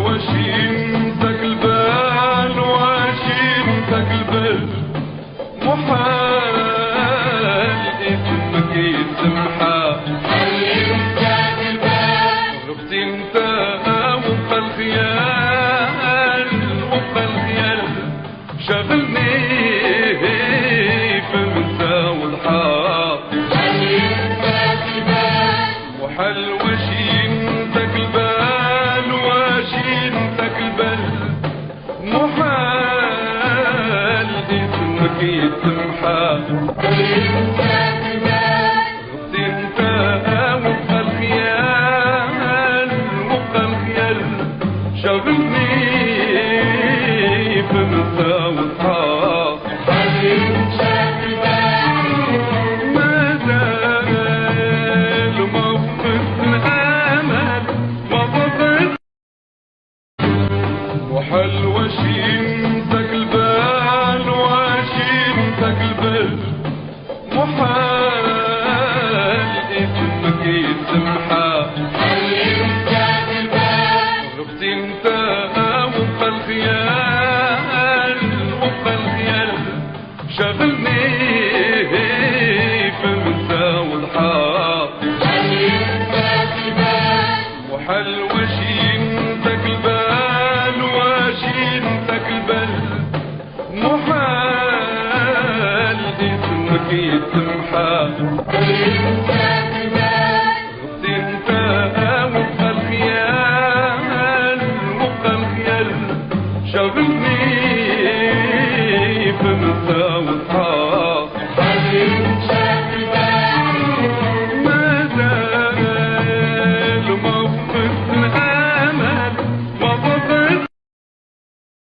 وحلوشينتك البال واشينتك البال محال اسمك يتمحى حلمتك البال غبت انت وفى الخيال وفى الخيال شغلني في المسا والحار حلمتك البال وحلوشينتك البال واشينتك البال محال اسمك يتمحى حلمتك البال غبت انت وفى الخيال وفى الخيال شغلني في مسا والحار حلمتك البال ما زال موقف الامل ما ضغط وحلوشينتك البال واشينتك البال محال اسمك يتمحى حلمتك البال غبت انت وفى الخيال وفى الخيال شغلني في المسا والحار حلمتك البال وحلوشي